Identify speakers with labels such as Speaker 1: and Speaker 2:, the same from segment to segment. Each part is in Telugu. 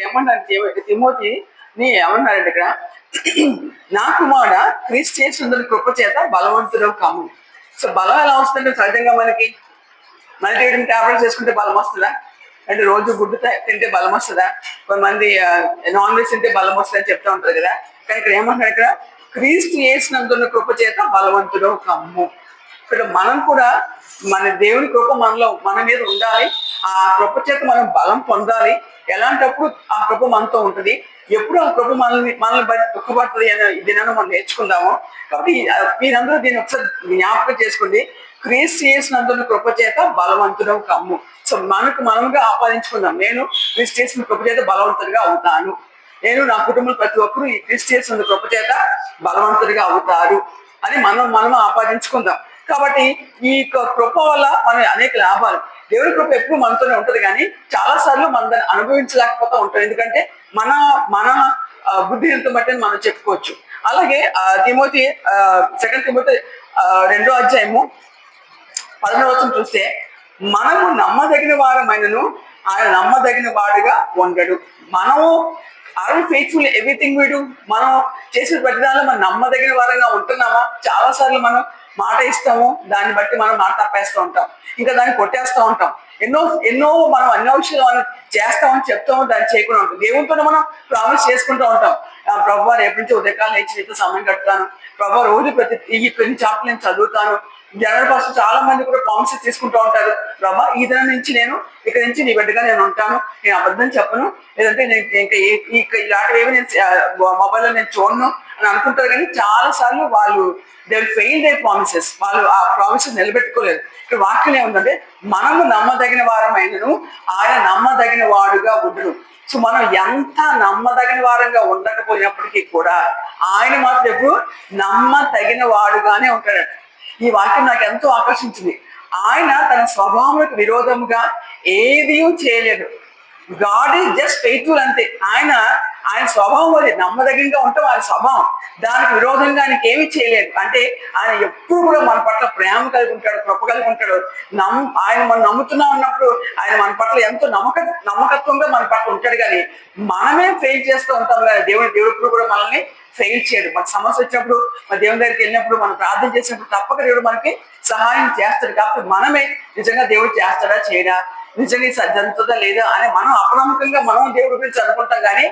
Speaker 1: ఏమన్నాడు తిమోతి నీ ఏమన్నారంటే ఇక్కడ నా కుమారుడ క్రీస్తు యేసునందు కృప చేత బలవంతుడు కాము. సో బలం ఎలా వస్తుందంటే సహజంగా మనకి టాబ్లెట్స్ చేసుకుంటే బలం వస్తుందా, అంటే రోజు గుడ్డు తింటే బలం వస్తుందా, కొంతమంది నాన్ వెజ్ తింటే బలం వస్తుంది అని చెప్తా ఉంటారు కదా. కానీ ఇక్కడ ఏమంటారు, ఇక్కడ క్రీస్తు యేసునందు కృప చేత బలవంతుడు కమ్ము. ఇక్కడ మనం కూడా మన దేవుని కృప మన మీద ఉండాలి. ఆ కృప చేత మనం బలం పొందాలి. ఎలాంటప్పుడు ఆ కృప మనతో ఉంటుంది, ఎప్పుడు ఆ కృప మనల్ని బట్టి దుఃఖపడుతుంది అని దీనిని మనం నేర్చుకుందాము. కాబట్టి మీరందరూ దీన్ని ఒకసారి జ్ఞాపకం చేసుకోండి. క్రీస్తు యేసునందు కృప చేత బలవంతుడు కమ్ము. సో మనముగా ఆపాదించుకుందాం, నేను క్రీస్తు యేసు కృప చేత బలవంతుడిగా అవుతాను, నేను నా కుటుంబం ప్రతి ఒక్కరూ ఈ క్రీస్తు యేసు కృప చేత బలవంతుడిగా అవుతారు అని మనం ఆపాదించుకుందాం. కాబట్టి ఈ కృప వల్ల మనం అనేక లాభాలు, దేవుడి కృప ఎప్పుడు మనతోనే ఉంటుంది, కానీ చాలా సార్లు మనం దాన్ని అనుభవించలేకపోతూ ఉంటాం. ఎందుకంటే మన బుద్ధిని బట్టి మనం చెప్పుకోవచ్చు. అలాగే తిమోతి 2 తిమోతి 2వ అధ్యాయము 11వ వచనం చూస్తే, మనము నమ్మదగిన వారమైనను ఆయన నమ్మదగిన వాడుగా ఉండడు. మనము are faithful everything we do. మనం చేసే ప్రతిదానిలో మనం నమ్మదగిన వారంగా ఉంటున్నామా? చాలా సార్లు మనం మాట ఇస్తాము, దాన్ని బట్టి మనం మాట తప్పేస్తూ ఉంటాం, ఇంకా దాన్ని కొట్టేస్తూ ఉంటాం. ఎన్నో మనం అన్ని విషయాలు మనం చేస్తామని చెప్తాము, దాన్ని చేయకుండా ఉంటాం. దేవునితో మనం ప్రామిస్ చేసుకుంటూ ఉంటాం, ప్రభు రేపటి నుంచి ఉదయకాలం లేచి నీతో సమయం కడతాను, ప్రభు రోజు ప్రతి చాప్టర్ నేను చదువుతాను. జనరల్ ఫస్ట్ చాలా మంది కూడా ప్రామిసెస్ తీసుకుంటూ ఉంటారు, ప్రభా ఈ దినం నుంచి నేను ఇక్కడ నుంచి నీ బిడ్డగా నేను ఉంటాను, నేను అబద్ధం చెప్పను, లేదంటే నేను ఇంకా ఇలాంటివి నేను మొబైల్లో నేను చూడను అని అనుకుంటారు. కానీ చాలా సార్లు వాళ్ళు they will fail their promises, వాళ్ళు ఆ ప్రామిసెస్ నిలబెట్టుకోలేదు. ఇక్కడ వాక్యం ఏముందంటే, మనము నమ్మదగిన వారమైనను ఆయన నమ్మదగిన వాడుగా ఉండడు. సో మనం ఎంత నమ్మదగిన వారంగా ఉండకపోయినప్పటికీ కూడా ఆయన మాత్రం ఎప్పుడు నమ్మదగిన వాడుగానే ఉంటాడట. ఈ వాక్యం నాకు ఎంతో ఆకర్షించింది. ఆయన తన స్వభావానికి విరోధముగా ఏదీ చేయలేడు. గాడ్ ఈజ్ జస్ట్ ఫెయిత్ఫుల్ అంతే. ఆయన స్వభావం అది, నమ్మదగినగా ఉంటాం ఆయన స్వభావం, దానికి విరోధంగా ఆయనకి ఏమీ చేయలేదు. అంటే ఆయన ఎప్పుడు కూడా మన పట్ల ప్రేమ కలిగి ఉంటాడు, కృప కలిగి ఉంటాడు. ఆయన మనం నమ్ముతున్నా ఉన్నప్పుడు ఆయన మన పట్ల ఎంతో నమ్మకత్వంగా మన పట్ల ఉంటాడు. కానీ మనమే ఫెయిల్ చేస్తూ ఉంటాం. కానీ దేవుడు కూడా మనల్ని ఫెయిల్ చేయడు. మనకు సమస్య వచ్చినప్పుడు మన దేవుని దగ్గరికి వెళ్ళినప్పుడు మనం ప్రార్థన చేసినప్పుడు తప్పక దేవుడు మనకి సహాయం చేస్తాడు. కాబట్టి మనమే నిజంగా దేవుడు చేస్తాడా చేయడా, నిజంగా సజ్జంతుందా లేదా అని మనం అప్రముఖంగా మనం దేవుడి గురించి అనుకుంటాం. కానీ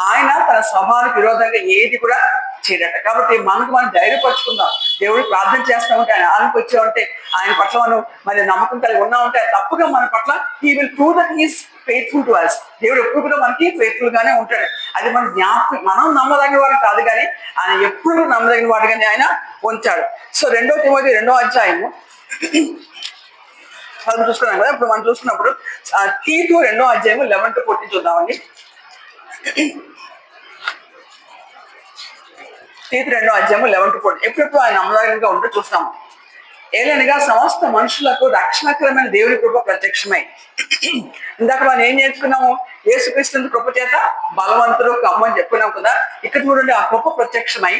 Speaker 1: ఆయన తన స్వభావానికి విరోధంగా ఏది కూడా చేయడట. కాబట్టి మనం ధైర్యపరుచుకుందాం. దేవుడు ప్రార్థన చేస్తూ ఉంటే, ఆయన ఆనందకి వచ్చామంటే, ఆయన పట్ల మనం మరి నమ్మకం కలిగి ఉన్నా ఉంటే తప్పగా మన పట్ల he will prove that he is faithful to us. దేవుడు ఎప్పుడు కూడా మనకి ఫెయిత్ఫుల్ గానే ఉంటాడు. అది మన మనం నమ్మదగిన వాడు కాదు, కానీ ఆయన ఎప్పుడు నమ్మదగిన వాడుగానే ఆయన ఉంచాడు. సో 2వ తిమోతి 2వ అధ్యాయము మనం చూసుకున్నాం కదా. ఇప్పుడు మనం చూసుకున్నప్పుడు తీతు 2వ అధ్యాయము 11 to 14 చూద్దామండి. తీతు 2వ అధ్యాయము 11 to 14 ఎప్పుడెప్పుడు ఆయన నమ్మదగినగా ఉంటూ చూస్తాము. ఏలనగా సమస్త మనుషులకు రక్షణకరమైన దేవుని కృప ప్రత్యక్షమై, ఇందాక మనం ఏం నేర్చుకున్నాము, యేసుక్రీస్తు కృప చేత బలవంతుడు కమ్మని చెప్పుకున్నాం కదా. ఇక్కడ చూడండి, ఆ కృప ప్రత్యక్షమై,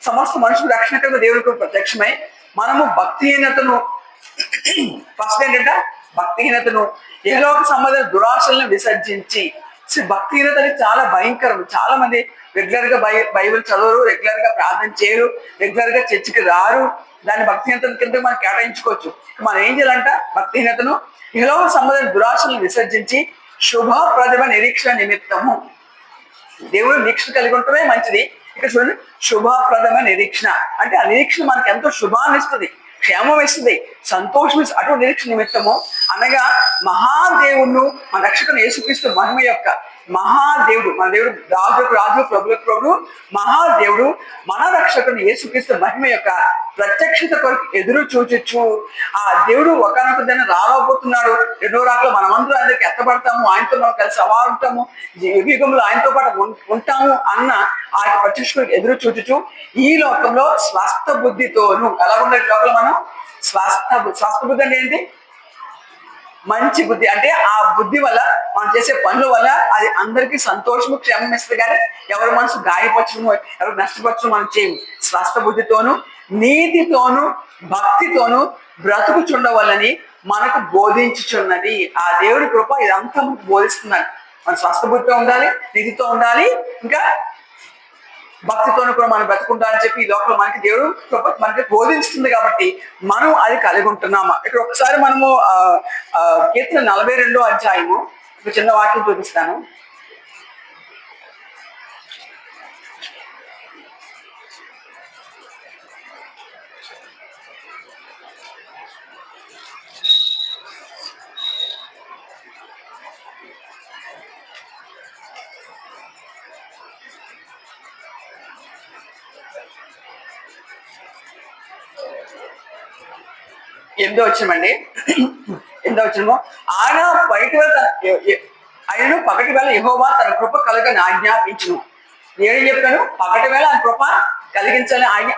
Speaker 1: సమస్త మనుషులు రక్షణకరమైన దేవుని కృప ప్రత్యక్షమై, మనము భక్తిహీనతను, ఫస్ట్ ఏంటంటే భక్తిహీనతను, ఏలోక సంబంధ దురాశలను విసర్జించి. భక్తిహీనత అనేది చాలా భయంకరం. చాలా మంది రెగ్యులర్ గా బైబిల్ చదవరు, రెగ్యులర్ గా ప్రార్థన చేయరు, రెగ్యులర్ గా చర్చికి రారు. దాని భక్తిహీనత కింద మనం కేటాయించుకోవచ్చు. మనం ఏం చేయాలంట, భక్తిహీనతను, ఏలోక సంబంధ దురాశలను విసర్జించి శుభప్రదమ నిరీక్షణ నిమిత్తము, దేవుడు నిరీక్షణ కలిగి ఉండటమే మంచిది. ఇక్కడ చూడండి, శుభప్రదమ నిరీక్షణ అంటే ఆ నిరీక్షణ మనకి ఎంతో శుభాన్ని ఇస్తుంది, క్షేమం ఇస్తుంది, సంతోషం ఇస్తుంది. అటువంటి నిరీక్షణ నిమిత్తము అనగా మహాదేవుడు మన రక్షకుడు యేసుక్రీస్తు మహిమ యొక్క మహాదేవుడు, మన దేవుడు రాజు ప్రభులకు ప్రభు మహాదేవుడు మన రక్షకుడు యేసుక్రీస్తు మహిమ యొక్క ప్రత్యక్షత కొరకు ఎదురు చూచొచ్చు. ఆ దేవుడు ఒకనొక దాన్ని రాబోతున్నాడు. 2వ రాకలో మనమందరూ ఆయనకి ఎత్తబడతాము, ఆయనతో మనం కలిసి ఉంటాము, యుగంలో ఆయనతో పాటు ఉంటాము అన్న ఆ ప్రత్యక్షకు ఎదురు చూచొచ్చు. ఈ లోకంలో స్వస్థ బుద్ధితోను, ఎలా ఉండే లోకంలో మనం స్వస్థ బుద్ధి అంటే ఏంటి, మంచి బుద్ధి. అంటే ఆ బుద్ధి వల్ల మనం చేసే పనుల వల్ల అది అందరికీ సంతోషము క్షేమం ఇస్తుంది. కానీ ఎవరి మనసు గాయపరచము, ఎవరు నష్టపరచడం మనం చేయము. స్వస్థ బుద్ధితోను, నీతితోను, భక్తితోను బ్రతుకుచుండవలని మనకు బోధించుచున్నది. ఆ దేవుడి కృప ఇదంతా మనకు బోధిస్తున్నాడు. మన స్వస్థబుద్ధితో ఉండాలి, నీతితో ఉండాలి, ఇంకా భక్తితోనూ కూడా మనం బ్రతుకుంటా అని చెప్పి ఈ లోపల మనకి దేవుడు మనకి బోధిస్తుంది. కాబట్టి మనం అది కలిగి ఉంటున్నామా? ఇక్కడ ఒకసారి మనము కీర్తన 42వ అధ్యాయము ఒక చిన్న వాక్యం చూపిస్తాను. ఎంతో వచ్చినామండి, ఎంతో వచ్చినమో ఆయన బయట ఆయనను పగటి వేళ యెహోవా తన కృప కలగని ఆజ్ఞాపించును. నేను చెప్పాను పగటి వేళ ఆయన కృప కలిగించాలని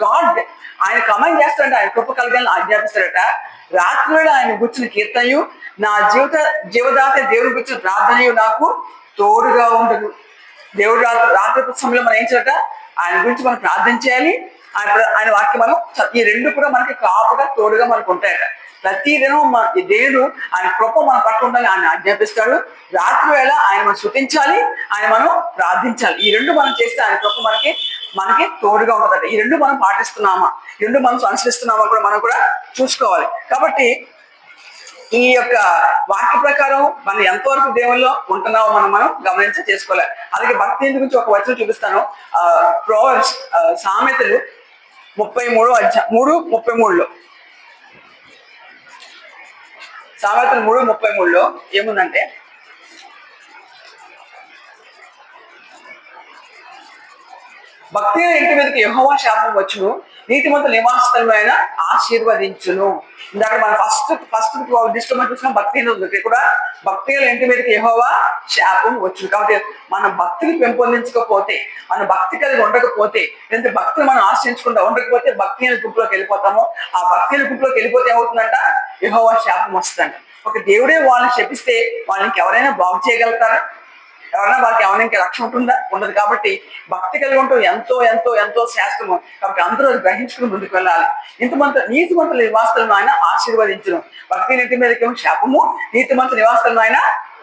Speaker 1: గాడ్ ఆయన కమాండ్ చేస్తాడంట, ఆయన కృప కలగాలని ఆజ్ఞాపిస్తాడట. రాత్రి వేళ ఆయన గుర్చిన కీర్తనయు నా జీవదాత దేవుని గుర్చిన ప్రార్థనయు నాకు తోడుగా ఉండదు. దేవుడు రాత్రి సమయంలో మనం ఏం చేయాలట? ఆయన గురించి మనం ప్రార్థన చేయాలి. ఆయన వాక్యం మనం ఈ రెండు కూడా మనకి కాపుగా తోడుగా మనకు ఉంటాయట. ప్రతి దినం దేవుడు ఆయన కృప మన పట్ల ఉండాలి, ఆయన ఆజ్ఞాపిస్తాడు. రాత్రి వేళ ఆయన మనం శృతించాలి, ఆయన మనం ప్రార్థించాలి. ఈ రెండు మనం చేస్తే ఆయన కృప మనకి తోడుగా ఉంటుందట. ఈ రెండు మనం పాటిస్తున్నామా, ఈ రెండు మనం అనుసరిస్తున్నామా కూడా మనం కూడా చూసుకోవాలి. కాబట్టి ఈ యొక్క వాక్య ప్రకారం మనం ఎంతవరకు దేవుల్లో ఉంటున్నామో మనం చేసుకోవాలి. అలాగే భక్తి గురించి ఒక వచనం చూపిస్తాను. ప్రోవర్బ్స్ సామెతలు 33:33లో సామెతలు 3:33లో ఏముందంటే, భక్తి ఇంటి మీదకి యెహోవా శాపం వచ్చును, నీతిమంతుల నివాసస్థలమైన ఆశీర్వదించును. ఇందాక మనం ఫస్ట్ డిస్టర్బెన్స్ చూసిన భక్తి ఉంది కూడా. భక్తి ఇంటి మీదకి యెహోవా శాపం వచ్చును. కాబట్టి మన భక్తిని పెంపొందించకపోతే, మన భక్తి కలిగి ఉండకపోతే, లేదంటే భక్తిని మనం ఆశ్రయించకుండా ఉండకపోతే భక్తి గుంపులోకి వెళ్ళిపోతాము. ఆ భక్తి గుంపులోకి వెళ్ళిపోతే ఏమవుతుందంట? యెహోవా శాపం వస్తుందంట. ఒక దేవుడే వాళ్ళని శపిస్తే వాళ్ళకి ఎవరైనా బాగు చేయగలుగుతారా? ఎవరైనా వాళ్ళకి ఎవరైనా ఇంకా రక్షణ ఉంటుందా? ఉండదు. కాబట్టి భక్తి కలిగి ఉంటూ ఎంతో ఎంతో ఎంతో శాస్త్రము. కాబట్టి అందరూ గ్రహించుకుని ముందుకు వెళ్ళాలి. నీతిమంతుల నివాసాలను ఆయన ఆశీర్వదించను. భక్తి నీతి మీదకేమో శాపము, నీతిమంతుల నివాసాలను ఆయన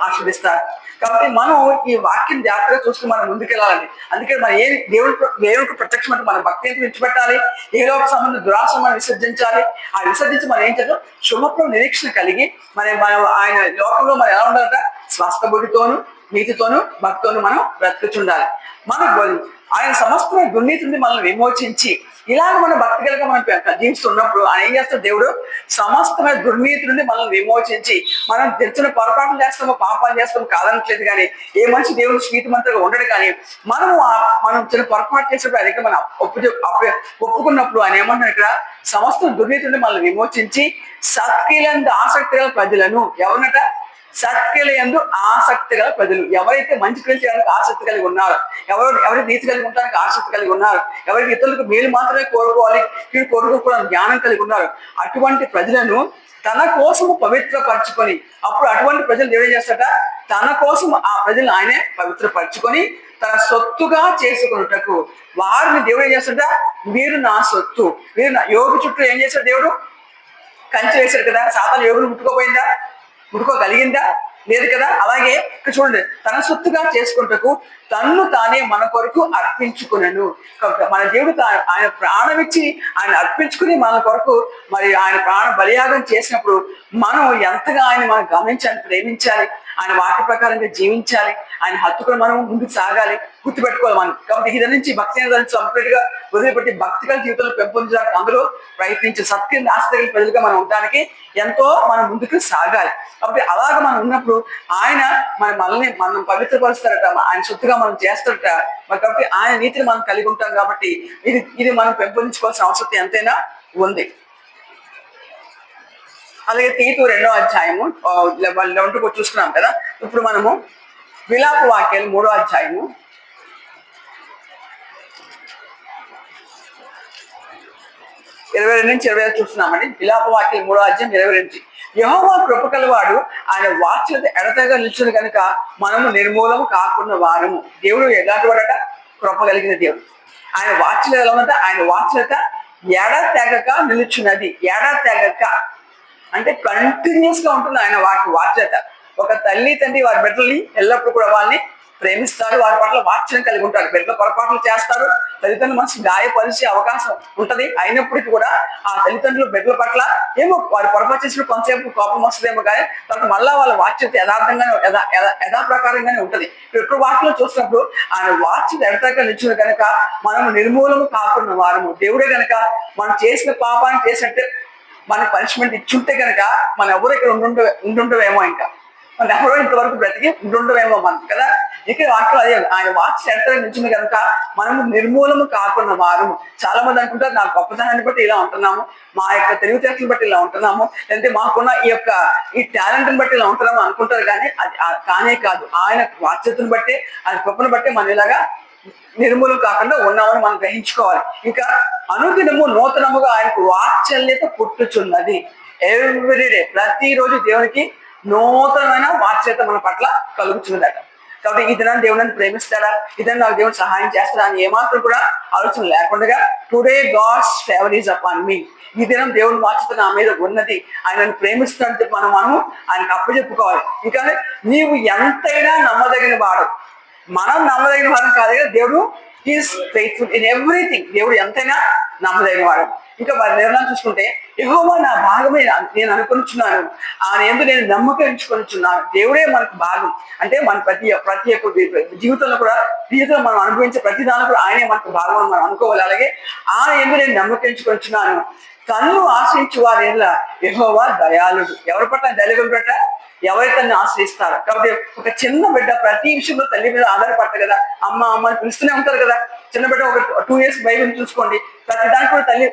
Speaker 1: ఆశీర్దిస్తారు. కాబట్టి మనం ఈ వాక్యం జాగ్రత్తగా చూసుకుని మనం ముందుకెళ్ళాలండి. అందుకే మనం దేవునికి ప్రత్యక్షం అంటే మన భక్తి ఎంత విడిచిపెట్టాలి, ఏ లోక సంబంధం దురాశ మనం విసర్జించాలి. ఆ విసర్జించి మనం ఏం చేద్దాం? శుభప్రభ నిరీక్షణ కలిగి మనం ఆయన లోకంలో మనం ఎలా ఉండాలంట? స్వస్థ బుద్ధితోను, నీతితోను, భక్తితోను మనం బ్రతుకుచుండాలి. ఆయన సమస్త దుర్నీతి నుండి మనల్ని విమోచించి ఇలాగ మనం భక్తి కలిగి మనం జీవిస్తున్నప్పుడు ఆయన ఏం చేస్తాడు? దేవుడు సమస్తమైన దుర్నీతి నుండి మనల్ని విమోచించి, మనం తెచ్చిన పొరపాట్లు చేస్తామో పాపాలు చేస్తామో కాదనట్లేదు. కానీ ఏ మనిషి దేవుడు నీతిమంతులుగా ఉండడు. కానీ మనం చిన్న పొరపాటు చేసినప్పుడు అది మనం ఒప్పుకున్నప్పుడు ఆయన ఏమంటున్నాడు ఇక్కడ? సమస్త దుర్నీతి నుండి మనల్ని విమోచించి సత్క్రియలందు ఆసక్తి గల ప్రజలను, ఎవరినట? సత్క్రియల యందు ఆసక్తి గల ప్రజలు. ఎవరైతే మంచి క్రియలు చేయడానికి ఆసక్తి కలిగి ఉన్నారో, ఎవరైతే నీతి కలిగి ఉండడానికి ఆసక్తి కలిగి ఉన్నారు, ఎవరికి ఇతరులకు మేలు మాత్రమే కోరుకోవాలి, వీళ్ళు కోరుకోవడానికి జ్ఞానం కలిగి ఉన్నారు, అటువంటి ప్రజలను తన కోసము పవిత్రపరచుకొని, అప్పుడు అటువంటి ప్రజలు దేవుడు ఏం చేస్తాట? తన కోసం ఆ ప్రజలు ఆయనే పవిత్రపరచుకొని తన సొత్తుగా చేసుకున్నటకు వారిని దేవుడు ఏం చేస్తాడ? వీరు నా సొత్తు. వీరు యోగు చుట్టూ ఏం చేశాడు? దేవుడు కంచె వేశాడు కదా. సాతాను యోగును ముట్టుకోగలిగిందా? లేదు కదా. అలాగే ఇక్కడ చూడండి, తన సొత్తుగా చేసుకుంటకు తన్ను తానే మన కొరకు అర్పించుకున్నాను. మన దేవుడు ఆయన ప్రాణం ఇచ్చి ఆయన అర్పించుకుని మన కొరకు మరి ఆయన ప్రాణ బలియాగం చేసినప్పుడు మనం ఎంతగా ఆయన మనం గమనించాలి, ప్రేమించాలి, ఆయన వాక్య ప్రకారంగా జీవించాలి, ఆయన హత్తుకుని మనం ముందుకు సాగాలి, గుర్తుపెట్టుకోవాలి మనం. కాబట్టి ఇది నుంచి భక్తి కంప్లీట్ గా వదిలిపెట్టి భక్తిగా జీవితంలో పెంపొందించడానికి అందరూ ప్రయత్నించి సత్యం ఆస్తి ప్రజలుగా మనం ఉండడానికి ఎంతో మనం ముందుకు సాగాలి. కాబట్టి అలాగ మనం ఉన్నప్పుడు ఆయన మనం పవిత్రపరుస్తారట, ఆయన సొత్తుగా మనం చేస్తారట. మరి కాబట్టి ఆయన నీతిని మనం కలిగి ఉంటాం. కాబట్టి ఇది మనం పెంపొందించుకోవాల్సిన అవసరం ఎంతైనా ఉంది. అలాగే తీతు 2వ అధ్యాయము 11 చూసుకున్నాం కదా. ఇప్పుడు మనము విలాప వాక్యాలు 3వ అధ్యాయము 22 నుంచి 25 చూస్తున్నామండి. విలాప వాక్యాలు 3వ అధ్యాయం 22. యెహోవా కృప కలవాడు, ఆయన వాక్యత ఎడతెగ నిల్చుని కనుక మనము నిర్మూలము కాకుండా వారము. దేవుడు ఎలాంటి వాడట? కృప కలిగిన దేవుడు. ఆయన వాక్యత ఎలా ఉందంటే, ఆయన వాక్యత ఎడతెగక నిలుచున్నది. ఎడతెగక అంటే కంటిన్యూస్ గా ఉంటుంది ఆయన వాక్యత. ఒక తల్లి తండ్రి వారి బిడ్డల్ని ఎల్లప్పుడూ కూడా వాళ్ళని ప్రేమిస్తారు, వారి పట్ల వాత్సల్యం కలిగి ఉంటారు. బిడ్డల పొరపాట్లు చేస్తారు, తల్లిదండ్రుల మనసు గాయపరిచే అవకాశం ఉంటది. అయినప్పటికీ కూడా ఆ తల్లిదండ్రులు బిడ్డల పట్ల ఏమో వారు పొరపాటు చేసిన కొంతసేపు కోపం వస్తుందేమో కానీ తర్వాత మళ్ళా వాళ్ళ వాచ్యత యథార్థంగానే యథాప్రకారంగానే ఉంటది. ఇప్పుడు వాటిలో చూసినప్పుడు ఆయన వాచ్యత ఎడతగా నిలిచిన కనుక మనము నిర్మూలము కాకుండా వారము. దేవుడే కనుక మనం చేసిన పాపాన్ని చేసినట్టే మనకి పనిష్మెంట్ ఇచ్చుంటే కనుక మనం ఎవరు ఇక్కడ ఉండుండవేమో, ఇంకా మన ఎవరో ఇంతవరకు బ్రతికి ఉండుండవేమో మనకు కదా. ఇక్కడ వాటిలో అదే ఆయన వాచ్ ఎడతగా నిలిచింది కనుక మనము నిర్మూలము కాకుండా వారము. చాలా మంది అనుకుంటారు నా గొప్పతనాన్ని బట్టి ఇలా ఉంటున్నాము, మా యొక్క తెలివితేటలను బట్టి ఇలా ఉంటున్నాము, లేదంటే మాకున్న ఈ టాలెంట్ని బట్టి ఇలా ఉంటున్నాము అనుకుంటారు. కానీ అది కానే కాదు. ఆయన వాచ్యతను బట్టి ఆయన గొప్పను బట్టి మనం ఇలాగా నిర్మూలం కాకుండా ఉన్నామని మనం గ్రహించుకోవాలి. ఇంకా అనుదినము నూతనముగా ఆయనకు వాత్సల్యత పుట్టుచున్నది. ఎవ్రీడే ప్రతిరోజు దేవునికి నూతనమైన వాత్సల్యత మన పట్ల కలుగుతున్నదట. కాబట్టి ఈ దినాన్ని దేవుడిని ప్రేమిస్తాడా, ఇదని నాకు దేవుడు సహాయం చేస్తాడా అని ఏమాత్రం కూడా ఆలోచన లేకుండా today God's favour is upon me, ఈ దినం దేవుని వాత్సల్యత నా మీద ఉన్నది, ఆయనను ప్రేమిస్తున్నట్టు మనము ఆయనకు అప్పచెప్పుకోవాలి. ఇంకా నీవు ఎంతైనా నమ్మదగిన వాడు, మనం నమ్మదగిన వారం కాదు కదా, దేవుడు ఈజ్ ఫెయిత్ఫుల్ ఇన్ ఎవ్రీథింగ్. దేవుడు ఎంతైనా నమ్మదగిన వాడు. ఇంకా వారి నిర్ణయం చూసుకుంటే యెహోవా నా భాగమే నేను అనుకుంటున్నాను, ఆయన ఎందుకు నేను నమ్మకం ఎంచుకొనిచున్నాను. దేవుడే మనకు భాగం అంటే మన ప్రతి ఒక్క జీవితంలో కూడా మనం అనుభవించే ప్రతి దానిలో కూడా ఆయనే మనకు భాగం అని మనం అనుకోవాలి. అలాగే ఆయన ఎందుకు నేను నమ్మకం ఎంచుకొనిచున్నాను, తన్ను ఆశ్రయించు వారి యెహోవా దయాళుడు. ఎవరి పట్ల దయలు పట్ల ఎవరైతే ఆశ్రయిస్తారో. కాబట్టి ఒక చిన్న బిడ్డ ప్రతి విషయంలో తల్లి మీద ఆధారపడతారు కదా, అమ్మ అని పిలుస్తూనే ఉంటారు కదా. చిన్న బిడ్డ ఒక 2 years బైబిల్ చూసుకోండి, ప్రతి దానికి కూడా తల్లి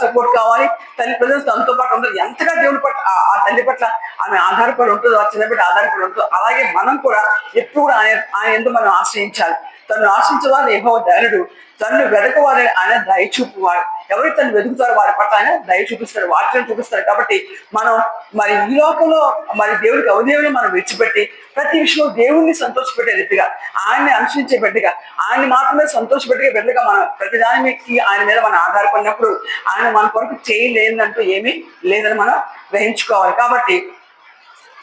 Speaker 1: సపోర్ట్ కావాలి, తల్లి ప్రజలు తనతో పాటు ఉంటారు. ఎంతగా దేవుని పట్ల ఆ తల్లి పట్ల ఆమె ఆధారపడి ఉంటుందో, ఆ చిన్న బిడ్డ ఆధారపడి ఉంటుందో, అలాగే మనం కూడా ఎప్పుడు కూడా ఆయన ఎందుకు మనం ఆశ్రయించాలి. తను ఆశ్రయించేవారు యెహోవా దయాళుడు, తను వెతకవారు ఆయన దయ చూపువాడు. ఎవరు తను వెతుకుతారో వారి పట్ల ఆయన దయ చూపిస్తాడు, వాక్యం చూపిస్తాడు. కాబట్టి మనం మరి ఈ లోకంలో మరి దేవుడికి అవదేవుని మనం విడిచిపెట్టి ప్రతి విషయంలో దేవుణ్ణి సంతోషపెట్టే రీతిగా, ఆయన్ని అనుసరించే బిడ్డగా, ఆయన్ని మాత్రమే సంతోషపెట్టే బిడ్డగా మనం ప్రతి దానికి ఆయన మీద మనం ఆధారపడినప్పుడు ఆయన మన కొరకు చేయలేదంటూ ఏమీ లేదని మనం గ్రహించుకోవాలి. కాబట్టి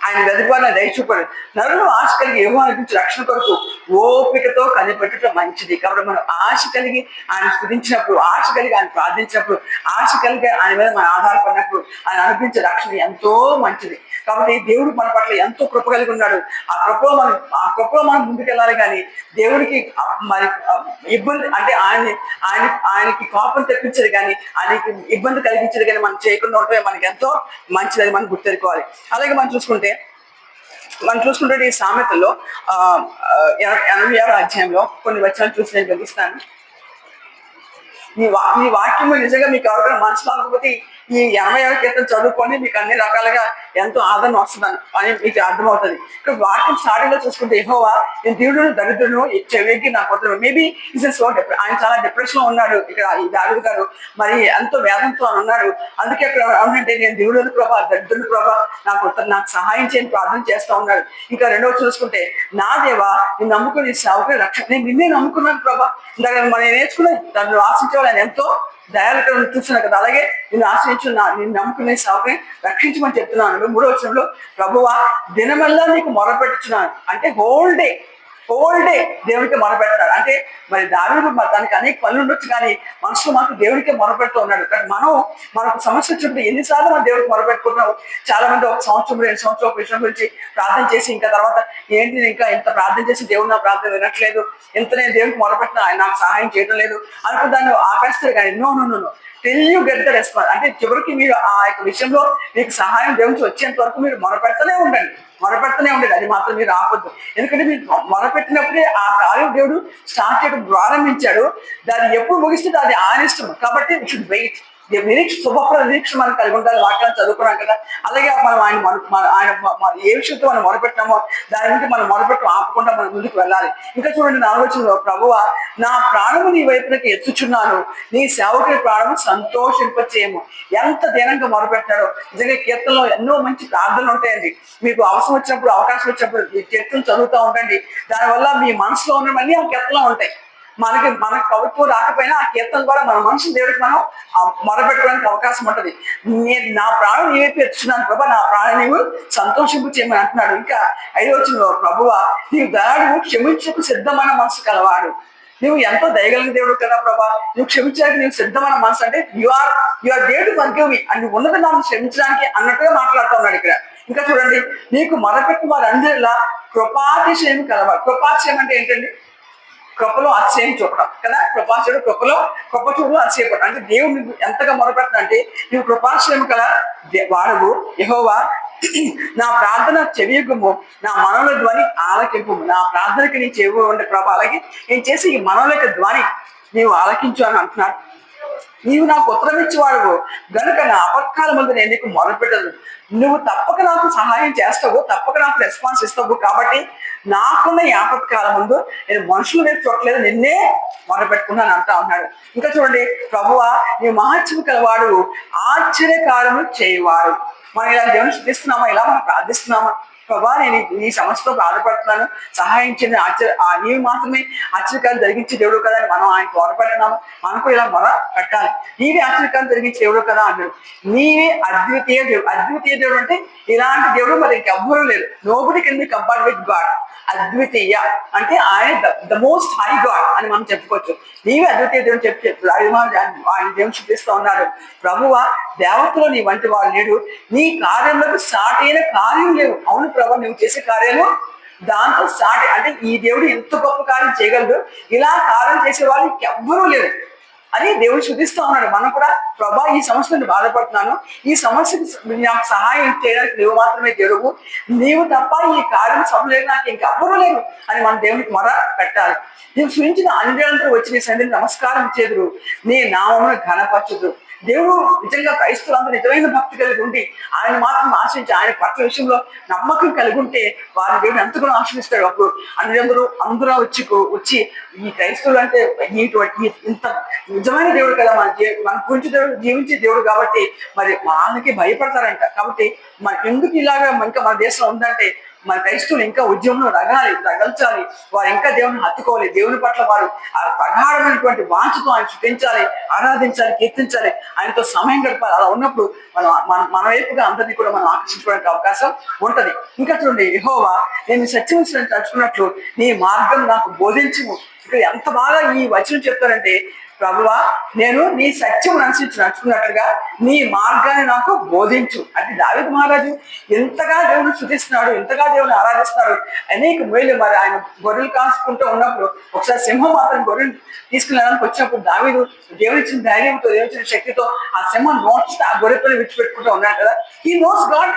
Speaker 1: ఆయన వెతుకువారిని దయచూపాడు. నరులు ఆశ కలిగి యెహోవా అనిపించి రక్షణ కొరకు ఓపికతో కనిపెట్టడం మంచిది. కాబట్టి మనం ఆశ కలిగి ఆయన స్థుతించినప్పుడు, ఆశ కలిగి ఆయన ప్రార్థించినప్పుడు, ఆశ కలిగి ఆయన మీద మనం ఆధారపడినప్పుడు ఆయన అనిపించే రక్షణ ఎంతో మంచిది. కాబట్టి దేవుడు మన పట్ల ఎంతో కృప కలిగి ఉన్నాడు. ఆ కృపలో మనం ముందుకెళ్ళాలి. కానీ దేవుడికి మరి ఇబ్బంది అంటే ఆయనకి కోపం తెప్పించేది కానీ, ఆయనకి ఇబ్బంది కలిగించేది కానీ మనం చేయకుండా ఉంటే మనకి ఎంతో మంచిదని మనం గుర్తెరుకోవాలి. అలాగే మనం చూసుకుంటే ఈ సామెతల్లో 86వ అధ్యాయంలో కొన్ని వచనాలు చూసి నేను గమనిస్తాను. మీ వాక్యము నిజంగా మీకు ఎవరికైనా మనసు కాకపోతే ఈ 86వ కీర్తన చదువుకొని మీకు అన్ని రకాలుగా ఎంతో ఆదరణ వస్తుందని అని మీకు అర్థమవుతుంది. ఇక్కడ వాక్యం స్టార్టింగ్ లో చూసుకుంటే యెహోవా నేను దేవుడును దరిద్రును చెవికి నాకు వద్దు. మేబీ ఇస్ సో ఆయన చాలా డిప్రెషన్ లో ఉన్నాడు. ఇక్కడ ఈ దావీదు గారు మరి ఎంతో వేదంతో అని ఉన్నాడు. అందుకే అక్కడ ఏమంటే నేను దేవుడుని ప్రభా దరిద్రుని ప్రభా నాకు సహాయం చేయని ప్రార్థన చేస్తూ ఉన్నాడు. ఇంకా రెండవ చూసుకుంటే నా దేవా నేను నమ్ముకుని సేవకుని రక్షణ, నేను నిన్నే నమ్ముకున్నాను ప్రభా. ఇందాక మనం నేర్చుకున్నా దాన్ని ఆశించే వాళ్ళు ఎంతో దయాలతో చూస్తున్నాను కదా. అలాగే నేను ఆశ్రయించు నేను నమ్ముకునే సేవకుని రక్షించమని చెప్తున్నాను. 3వ వచనంలో ప్రభువా దినమల్లా నీకు మొరపెట్టుచున్నాను అంటే హోల్ డే దేవునికి మొరపెడతాడు. అంటే మరి దావీదు తనకి అనేక పనులు ఉండొచ్చు కానీ మనసులో మాత్రం దేవుడికే మొరపెడుతూ ఉన్నాడు. కానీ మనకు సమస్య వచ్చినప్పుడు ఎన్నిసార్లు మనం దేవుడికి మొరపెట్టుకుంటున్నాము. చాలా మంది 1 సంవత్సరం 2 సంవత్సరం ఒక విషయం గురించి ప్రార్థన చేసి ఇంకా తర్వాత ఏంటి ఇంకా ఇంత ప్రార్థన చేసి దేవుడు నా ప్రార్థన వినట్లేదు, ఇంత నేను దేవుడికి మొరపెట్టిన ఆయన నాకు సహాయం చేయడం లేదు అనుకో దాన్ని ఆపేస్తారు. కానీ no till you get the response అంటే చివరికి మీరు ఆ యొక్క విషయంలో మీకు సహాయం దేవుడికి వచ్చేంత వరకు మీరు మొరపెడుతూనే ఉండండి. అది మాత్రం మీరు ఆపొద్దు. ఎందుకంటే మీరు మొరపెట్టినప్పుడే ఆ కార్యం దేవుడు స్టార్ట్ చేయడం ప్రారంభించాడు. దాన్ని ఎప్పుడు ముగిస్తుందో అది ఆయన ఇష్టం. కాబట్టి యూ షుడ్ వెయిట్. నిరీక్ష మనం కలిగి ఉండాలి. వాక్యాన్ని చదువుకున్నాం కదా. అలాగే మనం ఆయన ఏ విషయంతో మనం మొరపెట్టినామో దాని నుంచి మనం మొరపెట్టు ఆపకుండా మనం ముందుకు వెళ్ళాలి. ఇంకా చూడండి 4వ వచనంలో ప్రభువా నా ప్రాణము నీ వైపునకి ఎత్తుచున్నాను, నీ సేవకుని ప్రాణము సంతోషింపచేయము. ఎంత దీనంగా మొరపెట్టాడో. నిజంగా కీర్తనలో ఎన్నో మంచి ప్రార్థనలు ఉంటాయండి. మీకు అవసరం వచ్చినప్పుడు అవకాశం వచ్చినప్పుడు ఈ కీర్తనలు చదువుతూ ఉండండి. దానివల్ల మీ మనసులో ఉన్నవన్నీ ఆ కీర్తనలో ఉంటాయి. మనకు కవిత్వం రాకపోయినా ఆ కీర్తన ద్వారా మన మనసు దేవుడికి మనం మొరపెట్టుకోవడానికి అవకాశం ఉంటది. నేను నా ప్రాణం నీ వైపు ఎత్తుచున్నాను ప్రభా, నా ప్రాణం నీవు సంతోషింపు చేయమని అంటున్నాడు. ఇంకా 5వ వచనంలో ప్రభువా నీవు దయాళువు, క్షమించుటకు సిద్ధమైన మనసు కలవాడు. నువ్వు ఎంతో దయగలిగిన దేవుడు కదా ప్రభా, నువ్వు క్షమించడానికి నీవు సిద్ధమైన మనసు అంటే you are ready to forgive me అని ఉన్నది నన్ను క్షమించడానికి అన్నట్టుగా మాట్లాడుతూ ఉన్నాడు ఇక్కడ. ఇంకా చూడండి, నీకు మొరపెట్టు వారు అందరిలా కృపాతిశయం కలవాడు. కృపాతిశయం అంటే ఏంటండి? కృపలో అతిశయం చూపడం కదా. కృపాశయుడు కృపలో కృప చూడు అతిశయపడం అంటే దేవుడు నువ్వు ఎంతగా మొరపెడతానంటే నువ్వు కృపాశ్రయం కల వాడవు. యెహోవా నా ప్రార్థన చెవియకుము, నా మనవుల ధ్వని ఆలకింపు. నా ప్రార్థనకి నీ చెవి ఉండే ప్రభ, అలాగే నేను చేసి ఈ మనవుల యొక్క ధ్వని నీవు ఆలకించు అని అంటున్నాడు. నీవు నాకు ఉత్తరం ఇచ్చేవాడు గనుక నా అపకాల ముందు నేను నీకు మొదలుపెట్టదు. నువ్వు తప్పక నాకు సహాయం చేస్తావు, తప్పక నాకు రెస్పాన్స్ ఇస్తావు. కాబట్టి నాకున్న ఈ ఆపత్కాలం ముందు నేను మనుషుల మీద చూడలేదు, నిన్నే మొదలుపెట్టుకున్నాను అంటా ఉన్నాడు. ఇంకా చూడండి, ప్రభువా నీ మహత్యము కలవాడు, ఆశ్చర్యకార్యము చేయవాడు. మనం ఇలా దేవుని స్థుతిస్తున్నామా, ఇలా మనం ప్రార్థిస్తున్నామా? ప్రభా నేను నీ సమస్యతో బాధపడుతున్నాను, సహాయం చేయండి, నీవు మాత్రమే ఆశ్చర్యకారం జరిగించే దేవుడు కదా అని మనం ఆయన త్వరపడుతున్నాము. మనం కూడా ఇలా మొర పెట్టాలి. నీవే ఆశ్చర్యకారం జరిగించే దేవుడు కదా అన్నాడు. నీవే అద్వితీయ దేవుడు. అద్వితీయ దేవుడు అంటే ఇలాంటి దేవుడు మరి ఇంకెవ్వరూ లేరు. Nobody can be compared with God. అద్వితీయ అంటే ఆయన ద మోస్ట్ హై గాడ్ అని మనం చెప్పుకోవచ్చు. నీవే అద్వితీయ దేవుడు చెప్పి ఆయన దేవుని చూపిస్తూ ఉన్నారు. ప్రభువా దేవతలో నీ వంటి వాడు లేడు, నీ కార్యంలో సాటి అయిన కార్యం లేవు. అవును ప్రభు, నువ్వు చేసే కార్యాలు దాంతో సాటి అంటే ఈ దేవుడు ఎంత గొప్ప కార్యం చేయగలడు, ఇలా కార్యం చేసే వాళ్ళు ఇంకెవ్వరూ లేరు అని దేవుడు శుద్ధిస్తూ ఉన్నాడు. మనం కూడా ప్రభా ఈ సమస్యను బాధపడుతున్నాను, ఈ సమస్యకు నాకు సహాయం చేయడానికి నువ్వు మాత్రమే దేవుడు, నీవు తప్ప ఈ కార్యం సభలేదు, నాకు ఇంకెవ్వరూ లేరు అని మన దేవునికి మొర పెట్టాలి. నీవు సూచించిన అన్యులంతా వచ్చి నీ సన్నిధిని నమస్కారం చేదురు, నీ నామమును ఘనపరచుదు. దేవుడు నిజంగా క్రైస్తవులందరూ నిజమైన భక్తి కలిగి ఉండి ఆయన మాత్రం ఆశ్రయించి ఆయన పట్ల విషయంలో నమ్మకం కలిగి ఉంటే వారిని దేవుడు ఎంతగానో ఆశ్రయిస్తాడు. అప్పుడు అందరూ వచ్చి ఈ క్రైస్తవులు అంటే ఇంత నిజమైన దేవుడు కదా, మన గురించి దేవుడు జీవించే దేవుడు కాబట్టి మరి వాళ్ళకి భయపడతారంట. కాబట్టి మన ఎందుకు ఇలాగా ఇంకా మన దేశంలో ఉందంటే మన క్రైస్తవులు ఇంకా ఉద్యమంలో రగల్చాలి, వారు ఇంకా దేవుని హత్తుకోవాలి, దేవుని పట్ల వారు ప్రగాఢమైనటువంటి వాంఛతో ఆయన చుట్టించాలి, ఆరాధించాలి, కీర్తించాలి, ఆయనతో సమయం గడపాలి. అలా ఉన్నప్పుడు మన వైపుగా అందరినీ కూడా మనం ఆకర్షించుకోవడానికి అవకాశం ఉంటది. ఇంకా చూడండి, యెహోవా నేను సత్యం తలుచుకున్నట్లు నీ మార్గం నాకు బోధించుము. ఇక్కడ ఎంత బాగా ఈ వచనం చెప్తారంటే, ప్రభువా నేను నీ సత్యం అనుసరించి నడుచుకున్నట్లుగా నీ మార్గాన్ని నాకు బోధించు. అంటే దావీదు మహారాజు ఎంతగా దేవుని స్తుతిస్తున్నాడు, ఎంతగా దేవుని ఆరాధిస్తున్నాడు. అనేక మేలు మరి ఆయన గొర్రెలు కాసుకుంటూ ఉన్నప్పుడు ఒకసారి సింహం మాత్రం గొర్రెలు తీసుకెళ్ళడానికి వచ్చినప్పుడు దావీదు దేవునిచ్చిన ధైర్యంతో, దేవునిచ్చిన శక్తితో ఆ సింహం నోట్స్ ఆ గొర్రెలను విడిచిపెట్టుకుంటూ ఉన్నాడు కదా. He knows God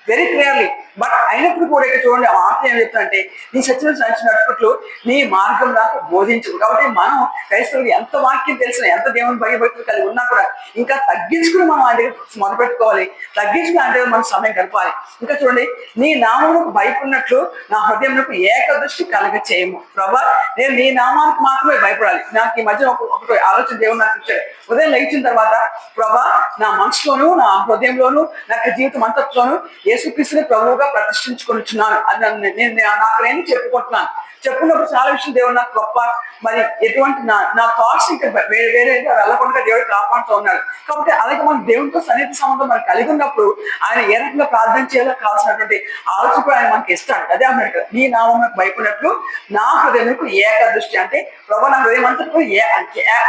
Speaker 1: very clearly. But అయినప్పుడు కూడా ఇక్కడ చూడండి, ఆ మాట ఏం చెప్తానంటే నీ సత్యం నడిచినట్లు నీ మార్గం నాకు బోధించు. కాబట్టి మనం క్రైస్తవులు ఎంత వాక్యం తెలిసిన, ఎంత దేవుని భయభక్తులు కలిగి ఉన్నా కూడా ఇంకా తగ్గించుకుని మనం ఆయన దగ్గర మొదలుపెట్టుకోవాలి, తగ్గించుకుని ఆయన దగ్గర మనం సమయం గడపాలి. ఇంకా చూడండి, నీ నామమునకు భయపడినట్లు నా హృదయంలో ఏకదృష్టి కలగ చేయము. ప్రభా నేను నీ నామానికి మాత్రమే భయపడాలి. నాకు ఈ మధ్య ఒకటి ఆలోచన దేవుడు నాకు ఇచ్చాడు. ఉదయం లేచిన తర్వాత ప్రభా నా మనసులోను నా హృదయంలోను నా జీవితం అంతట్లోను యేసుక్రీస్తుని ప్రభువుగా ప్రతిష్ఠించుకొనిచున్నాను అని నేను నాకు నేను చెప్పుకుంటున్నాను. చెప్పుకున్నప్పుడు చాలా విషయం దేవుడు నాకు గొప్ప మరి ఎటువంటి నా థాట్స్ ఇంకా వేరే వెళ్ళకుండా దేవుడు కాపాడుతూ ఉన్నాడు. కాబట్టి అలాగే మనం దేవుడితో సన్నిహిత సంబంధం మనం కలిగి ఉన్నప్పుడు ఆయన ఏ రకంగా ప్రార్థన చేయాలో కావాల్సినటువంటి ఆలోచన కూడా ఆయన మనకి ఇస్తాడు. అదే అన్నాడు కదా, నీ నామమునకు భయపడినట్లు నా హృదయంకు ఏకదృష్టి. అంటే ప్రభు నా హృదయం అంతకు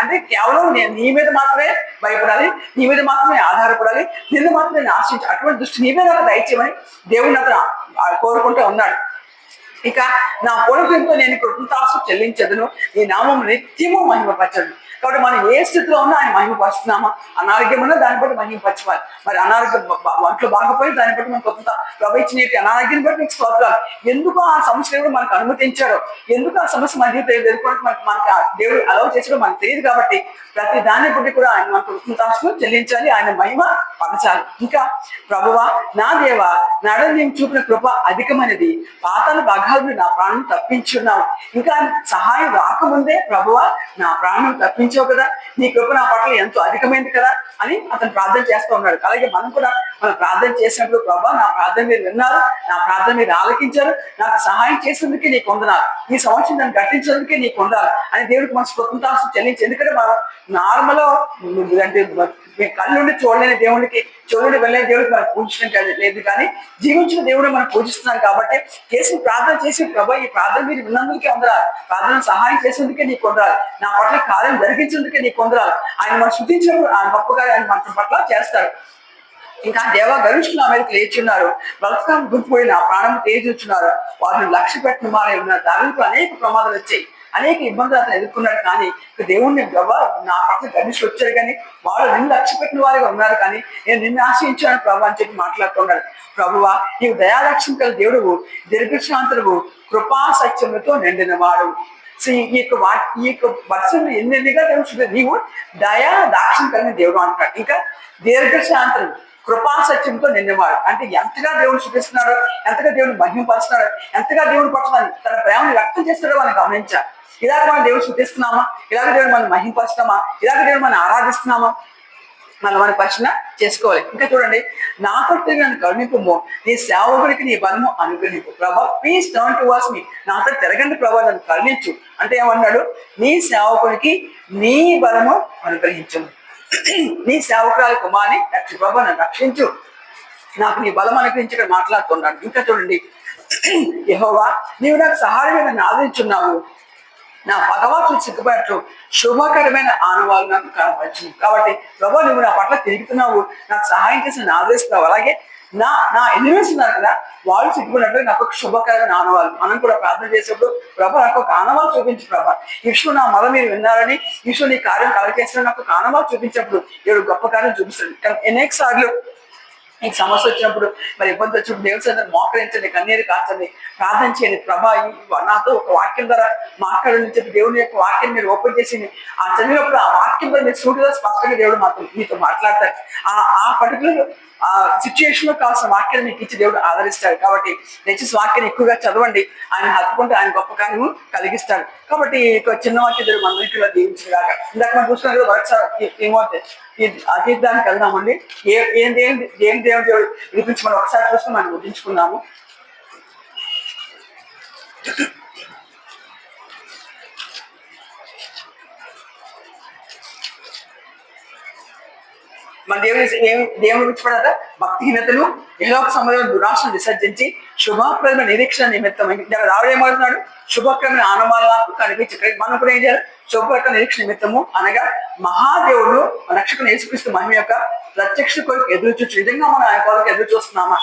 Speaker 1: అంటే కేవలం నేను నీ మీద మాత్రమే భయపడాలి, నీ మీద మాత్రమే ఆధారపడాలి, నిన్ను మాత్రమే నేను ఆశ్రయించాలి, అటువంటి దృష్టి నీ మీద నాకు దయచేయమని దేవుడిని అతను కోరుకుంటూ ఉన్నాడు. ఇక నా పొడుగుతో నేను కృతజ్ఞతాస్తుతులు చెల్లించదును, నీ నామం నిత్యము మహిమపరచదు. కాబట్టి మనం ఏ స్థితిలో ఉన్నా ఆయన మహిమపరుస్తున్నామా, అనారోగ్యం ఉన్నా దాన్ని బట్టి మహిమపరచాలి. మరి అనారోగ్యం వంటలు బాగపోయి దాన్ని బట్టి మనం కొత్త ప్రవహించిన అనారోగ్యం బట్టి మీకు స్తోత్రాలు. ఎందుకు ఆ సమస్య దేవుడు మనకు అనుమతించాడో, ఎందుకు ఆ సమస్య మన జీవితం ఎదుర్కోవడానికి మనకు దేవుడు అలవ్ చేసాడో మనకు తెలియదు. కాబట్టి ప్రతి దాన్ని బట్టి కూడా ఆయన మన కృతజ్ఞతాస్తుతులు చెల్లించాలి, ఆయన మహిమ పరచాలి. ఇంకా ప్రభువా నా దేవా నాడు నేను చూపిన కృప అధికమైనది, పాతాల భాగాలను నా ప్రాణం తప్పించున్నావు. ఇంకా ఆయన సహాయం రాకముందే ప్రభువా నా ప్రాణం తప్పించావు కదా, నీ కృప నా పట్ల ఎంతో అధికమైంది కదా అని అతను ప్రార్థన చేస్తూ ఉన్నాడు. అలాగే మనం కూడా మనం ప్రార్థన చేసినప్పుడు ప్రభా నా ప్రార్థన మీరు విన్నారు, నా ప్రార్థన మీరు ఆలకించారు, నాకు సహాయం చేసేందుకే నీకు వందనాలు, ఈ సంవత్సరం నన్ను కట్టించేందుకే నీకు వందనాలు అని దేవుడికి మన కృతజ్ఞతాస్తుతులు చెల్లించి. ఎందుకంటే మనం నార్మల్ అంటే కళ్ళుండి చూడలేని దేవుడికి, చెవులుండి వెళ్ళలేని దేవుడికి మనం పూజించడం లేదు, కానీ జీవించిన దేవుడు మనం పూజిస్తున్నాం. కాబట్టి చేసి ప్రార్థన చేసి ప్రభా ఈ ప్రార్థన మీరు విన్నందుకే వందరాలు, ప్రార్థన సహాయం చేసేందుకే నీకు వందరాలు, నా పట్ల కార్యం జరిగించేందుకే నీకు వందరాలు. ఆయన మనం శుద్ధించినప్పుడు ఆయన గొప్పగా ఆయన మన పట్ల చేస్తాడు. ఇంకా దేవ గరుష్ఠులు ఆమెకు లేచున్నారు, బ్రతకం గుర్తుపోయిన ప్రాణం తేజుచున్నారు, వారిని లక్ష్య పెట్టిన వారే ఉన్నారు. దానికి అనేక ప్రమాదాలు వచ్చాయి, అనేక ఇబ్బందులు అతను ఎదుర్కొన్నాడు. కానీ దేవుణ్ణి ప్రభా నా పట్ల గడిచి వచ్చారు, కానీ వాళ్ళు నిన్ను లక్ష్య పెట్టిన వారిగా ఉన్నారు, కానీ నేను నిన్ను ఆశ్రయించాను ప్రభు అని చెప్పి మాట్లాడుతున్నాడు. ప్రభువా నీవు దయాలక్ష్యం కల దేవుడువు, దీర్ఘశాంతుడు, కృపా సత్యములతో నిండిన వాడు. సో ఈ యొక్క వర్షంలో ఎన్నెన్నిగా దేవుడు నీవు దయా దాక్షిణ్యం కలిగిన దేవుడు అంటున్నాడు. ఇంకా దీర్ఘశాంతుడు, కృపా సత్యంతో నిండినవాడు అంటే ఎంతగా దేవుడు చూపిస్తున్నాడో, ఎంతగా దేవుని మహిమపరుస్తున్నాడో, ఎంతగా దేవుడు పట్ల తన ప్రేమను వ్యక్తం చేస్తాడో మనం గమనించాలి. ఇలాగ మనం దేవుడు చూపిస్తున్నామా, ఇలాగ దేవుడు మనం మహిమపరుస్తున్నామా, ఇలాగ దేవుడు మనం ఆరాధిస్తున్నామా, మన ప్రశ్న చేసుకోవాలి. ఇంకా చూడండి, నా తట్టు నన్ను కరుణింపు, నీ సేవకుడికి నీ బలము అనుగ్రహింపు. ప్రభా ప్లీజ్ టర్న్ టు వర్స్ మీ, నాతో తిరగండి ప్రభా నన్ను కరుణించు అంటే ఏమన్నాడు, నీ సేవకుడికి నీ బలము అనుగ్రహించు, నీ సేవకురాలి కుమార్ని ప్రభా నన్ను రక్షించు, నాకు నీ బలం అనుగ్రహించి మాట్లాడుతున్నాడు. ఇంకా చూడండి, యెహోవా నీవు నాకు సహాయంగా నన్ను ఆదరించున్నావు, నా పగవాట్లు సిగ్గుపడట్లు శుభకరమైన ఆనవాళ్ళు నాకు కనపరచు. కాబట్టి ప్రభా నువ్వు నా పట్ల తిరుగుతున్నావు, నాకు సహాయం చేసి నన్ను ఆదరిస్తున్నావు. అలాగే నా ఎనిమిస్ ఉన్నారు కదా, వాళ్ళు సిగ్గుపడినట్లు నాకు ఒక శుభకరమైన ఆనవాళ్ళు. మనం కూడా ప్రార్థన చేసేప్పుడు ప్రభా నాకు ఒక ఆనవాళ్ళు చూపించు ప్రభా, ఈ విషయం నా మొదలు మీరు విన్నారని, ఈ విషయం నీ కార్యం కలగేసిన నాకు ఒక ఆనవాళ్ళు చూపించినప్పుడు ఏడు గొప్ప కార్యం చూపిస్తుంది. కానీ అనేక సార్లు నీకు సమస్య వచ్చినప్పుడు, మరి ఇబ్బంది వచ్చినప్పుడు దేవుని సన్నిధిని మోకరించండి, కన్నీరు కాచండి, ప్రార్థన చేయండి. ప్రభా నాతో ఒక వాక్యం ద్వారా మాట్లాడని చెప్పి దేవుని యొక్క వాక్యం మీరు ఓపెన్ చేసి ఆ చదివినప్పుడు ఆ వాక్యం ద్వారా మీరు సూటిగా స్పష్టంగా దేవుడు మీతో మాట్లాడతారు. ఆ పర్టికులర్ ఆ సిచ్యుయేషన్ లో కావాల్సిన వాక్యాన్ని మీకు ఇచ్చి దేవుడు ఆదరిస్తాడు. కాబట్టి దయచేసి వాక్యాన్ని ఎక్కువగా చదవండి, ఆయన హత్తుకుంటే ఆయన గొప్ప కార్యము కలిగిస్తాడు. కాబట్టి చిన్న వాక్యం దేవుడు మన ఇంటిలో దీవించగాక. ఇందాక మనం చూసుకున్న ఒకసారి ఏమవుతాయి ఈ అతీతానికి వెళ్దామండి. ఏం దేవుడు వినిపించి మనం ఒకసారి చూసుకుని మనం గుర్తించుకున్నాము. మన దేవుని విడిచిపడదా భక్తిహీనతను ఏలోక సముద్రం దురాశను విసర్జించి శుభప్రదమైన నిరీక్షణ నిమిత్తం రావుడు ఏమవుతున్నాడు, శుభకరమైన ఆనవాళ్ళకు కనిపించి మనం కూడా ఏం చేయాలి, శుభకరమైన నిరీక్షణ నిమిత్తము అనగా మహాదేవుడు రక్షకుని యేసుక్రీస్తు మహిమ యొక్క ప్రత్యక్ష కొరకు ఎదురు చూసి నిజంగా మనం ఆయన కొరకు ఎదురు చూస్తున్నామా,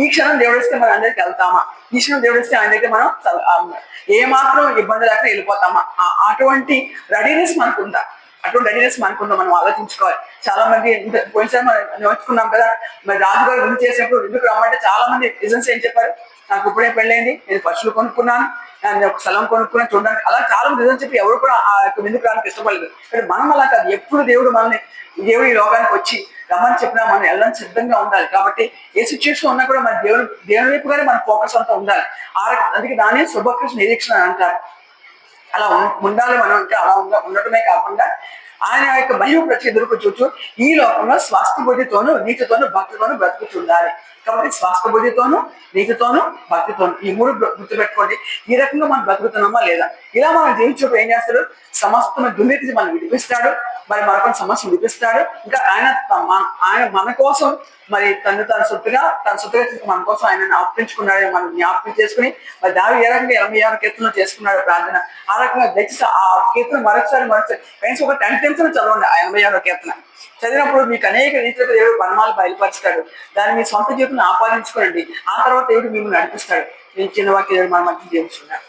Speaker 1: ఈ క్షణం దేవుడిస్తే మనం అందరికి వెళ్తామా, ఈ క్షణం దేవుడిస్తే ఆయన దగ్గర మనం ఏ మాత్రం ఇబ్బంది లేకుండా వెళ్ళిపోతామా, అటువంటి రెడీనెస్ మనకుందా, అటువంటి రెడీనెస్ మనకుందా మనం ఆలోచించుకోవాలి. చాలా మంది పోయినసారి మనం నేర్చుకున్నాం కదా, మరి రాజుగారు విందు చేసినప్పుడు ఎందుకు రమ్మంటే చాలా మంది రీజన్స్ ఏం చెప్పారు, నాకు ఇప్పుడే పెళ్ళైంది, నేను పశువులు కొనుక్కున్నాను, నేను ఒక స్థలం కొనుక్కున్నాను చూడడానికి, అలా చాలా మంది రీజన్ చెప్పి ఎవరు కూడా ఆ యొక్క విందుకు రావడానికి ఇష్టపడలేదు. కానీ మనం అలా కాదు, ఎప్పుడు దేవుడు మనల్ని దేవుడు ఈ లోకానికి వచ్చి రమ్మని చెప్పినా మనం వెళ్ళడానికి సిద్ధంగా ఉండాలి. కాబట్టి ఏ సిచ్యువేషన్ ఉన్నా కూడా మన దేవుని వైపుగానే మన ఫోకస్ అంతా ఉండాలి. అందుకే దాన్ని శుభకృష్ణ నిరీక్షణ అంటారు. అలా ఉండాలి మనం, అంటే అలా ఉండటమే కాకుండా ఆయన యొక్క మహిమ ప్రత్యేక చూచు ఈ లోకంలో స్వాస్థ్య బుద్ధితోనూ నీతితోనూ భక్తితోనూ బ్రతుకుతుండాలి. కాబట్టి స్వాస్థ్య బుద్ధితోనూ నీతితోనూ భక్తితోనూ ఈ మూడు గుర్తుపెట్టుకోండి. ఈ రకంగా మనం బ్రతుకుతున్నామా లేదా, ఇలా మనం జీవించినప్పుడు ఏం చేస్తాడు, సమస్తమైన దుర్నీతిని మనం విడిపిస్తాడు, మరి మనకు సమస్య విడిపిస్తాడు. ఇంకా ఆయన మన కోసం మరి తన సొత్తుగా మన కోసం ఆయన అర్పించుకున్నాడు, మనం జ్ఞాపకం చేసుకుని మరి దావి ఏ రకంగా 86 కీర్తనలు చేసుకున్నాడు ప్రార్థన, ఆ రకంగా దయచేసి ఆ కీర్తన మరొకసారి కనీసం ఒక 10 times చదవండి. ఆ 86 కీర్తన చదివినప్పుడు మీకు అనేక రీతిలో దేవుడు బలమాలు బయలుపరుస్తాడు, దాన్ని మీ సొంత జీవితంలో ఆపాదించుకోండి. ఆ తర్వాత దేవుడు మిమ్మల్ని నడిపిస్తాడు. నేను చిన్న వాక్య దేవుడు మన మధ్య జీవిస్తున్నాడు.